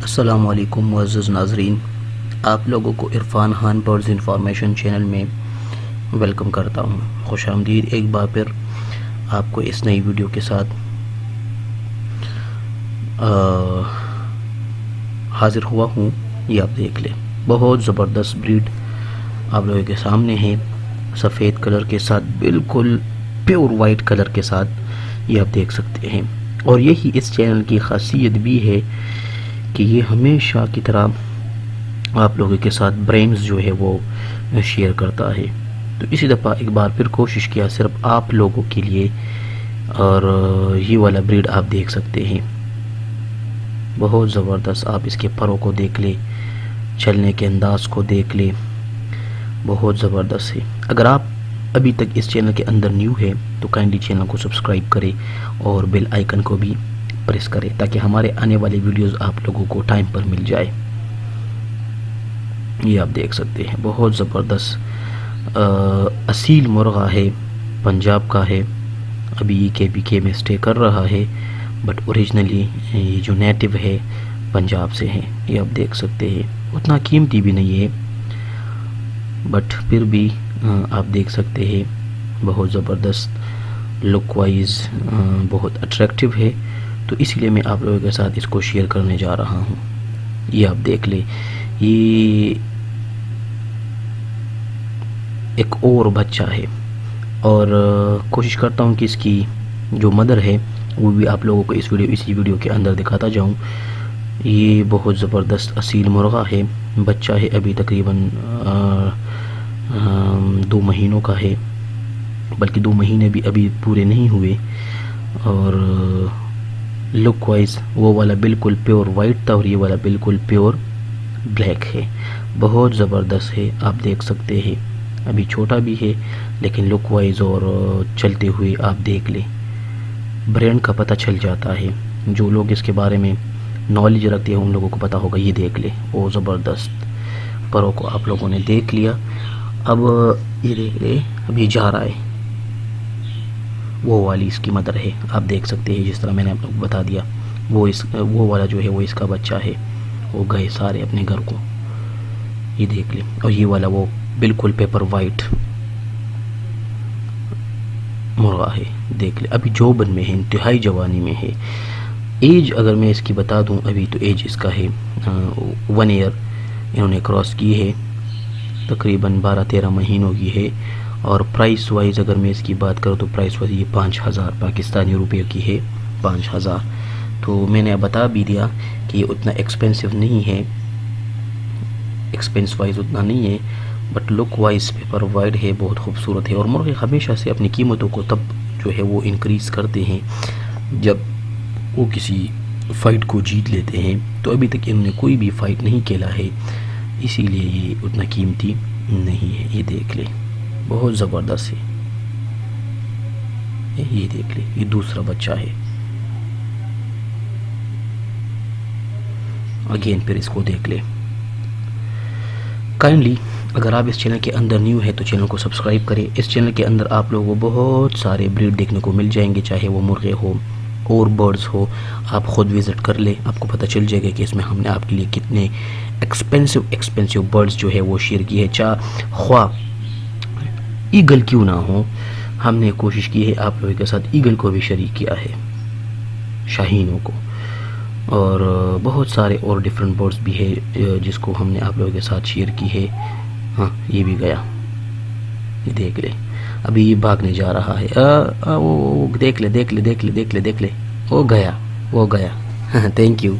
السلام علیکم معزز ناظرین، آپ لوگوں کو Irfan Khan birds information channel میں ویلکم کرتا ہوں۔ خوش آمدید ایک بار پھر آپ کو اس نئی ویڈیو کے ساتھ حاضر ہوا ہوں۔ یہ آپ دیکھ لیں، بہت زبردست بریڈ آپ لوگوں کے سامنے ہے، سفید کلر کے ساتھ، بالکل پیور وائٹ کلر کے ساتھ، یہ آپ دیکھ سکتے ہیں۔ اور یہی اس چینل کی خاصیت بھی ہے کہ یہ ہمیشہ کی طرح آپ لوگوں کے ساتھ برینز جو ہے وہ شیئر کرتا ہے۔ تو اسی دفعہ ایک بار پھر کوشش کیا صرف آپ لوگوں کے لیے، اور یہ والا بریڈ آپ دیکھ سکتے ہیں، بہت زبردست۔ آپ اس کے پروں کو دیکھ لیں، چلنے کے انداز کو دیکھ لیں، بہت زبردست ہے۔ اگر آپ ابھی تک اس چینل کے اندر نیو ہے تو کائنڈلی چینل کو سبسکرائب کریں اور بیل آئیکن کو بھی پریس کریں تاکہ ہمارے آنے والی ویڈیوز آپ لوگوں کو ٹائم پر مل جائے۔ یہ آپ دیکھ سکتے ہیں، بہت زبردست اصیل مرغہ ہے، پنجاب کا ہے، ابھی KBK میں اسٹے کر رہا ہے، بٹ اوریجنلی یہ جو نیٹو ہے پنجاب سے ہے۔ یہ آپ دیکھ سکتے ہیں، اتنا قیمتی بھی نہیں ہے، بٹ پھر بھی آپ دیکھ سکتے ہیں بہت زبردست لک وائز، بہت اٹریکٹیو ہے۔ تو اسی لیے میں آپ لوگوں کے ساتھ اس کو شیئر کرنے جا رہا ہوں۔ یہ آپ دیکھ لیں، یہ ایک اور بچہ ہے، اور کوشش کرتا ہوں کہ اس کی جو مدر ہے وہ بھی آپ لوگوں کو اسی ویڈیو کے اندر دکھاتا جاؤں۔ یہ بہت زبردست اصیل مرغہ ہے، بچہ ہے، ابھی تقریباً 2 مہینوں کا ہے، بلکہ 2 مہینے بھی ابھی پورے نہیں ہوئے۔ اور لک وائز وہ والا بالکل پیور وائٹ تھا اور یہ والا بالکل پیور بلیک ہے، بہت زبردست ہے۔ آپ دیکھ سکتے ہیں، ابھی چھوٹا بھی ہے لیکن لک وائز اور چلتے ہوئے آپ دیکھ لیں، برینڈ کا پتہ چل جاتا ہے۔ جو لوگ اس کے بارے میں نالج رکھتے ہیں ان لوگوں کو پتہ ہوگا۔ یہ دیکھ لیں، وہ زبردست پروں کو آپ لوگوں نے دیکھ لیا۔ اب یہ دیکھ لیں، اب یہ جا رہا ہے، وہ والی اس کی مدر ہے، آپ دیکھ سکتے ہیں، جس طرح میں نے آپ لوگوں کو بتا دیا، وہ والا جو ہے وہ اس کا بچہ ہے۔ وہ گئے سارے اپنے گھر کو، یہ دیکھ لیں۔ اور یہ والا وہ بالکل پیپر وائٹ مرغا ہے، دیکھ لیں، ابھی جوبن میں ہے، انتہائی جوانی میں ہے۔ ایج اگر میں اس کی بتا دوں، ابھی تو ایج اس کا ہے 1 ایئر انہوں نے کراس کی ہے، تقریباً 12-13 مہینوں کی ہے۔ اور پرائس وائز اگر میں اس کی بات کروں تو پرائس وائز یہ 5000 پاکستانی روپے کی ہے، 5000۔ تو میں نے اب بتا بھی دیا کہ یہ اتنا ایکسپینسو نہیں ہے، ایکسپینس وائز اتنا نہیں ہے، but look wise paper wide ہے، بہت خوبصورت ہے۔ اور مرغے ہمیشہ سے اپنی قیمتوں کو تب جو ہے وہ انکریز کرتے ہیں جب وہ کسی فائٹ کو جیت لیتے ہیں۔ تو ابھی تک انہوں نے کوئی بھی فائٹ نہیں کھیلا ہے، اسی لیے یہ اتنا قیمتی نہیں ہے۔ یہ دیکھ لیں، بہت زبردست ہے، یہ دیکھ لیں، یہ دوسرا بچہ ہے۔ اگین پھر اس کو دیکھ لیں۔ کائنڈلی اگر آپ اس چینل کے اندر نیو ہے تو چینل کو سبسکرائب کریں۔ اس چینل کے اندر آپ لوگوں کو بہت سارے بریڈ دیکھنے کو مل جائیں گے، چاہے وہ مرغے ہو اور برڈز ہو، آپ خود وزٹ کر لیں، آپ کو پتہ چل جائے گا کہ اس میں ہم نے آپ کے لیے کتنے ایکسپینسو برڈز جو ہے وہ شیئر کی ہے۔ خواہ ایگل کیوں نہ ہو، ہم نے کوشش کی ہے آپ لوگوں کے ساتھ ایگل کو بھی شریک کیا ہے، شاہینوں کو، اور بہت سارے اور ڈیفرنٹ برڈز بھی ہے جس کو ہم نے آپ لوگوں کے ساتھ شیئر کی ہے۔ ہاں، یہ بھی گیا، یہ دیکھ لیں، ابھی یہ بھاگنے جا رہا ہے، وہ دیکھ لے، وہ گیا، تھینک یو۔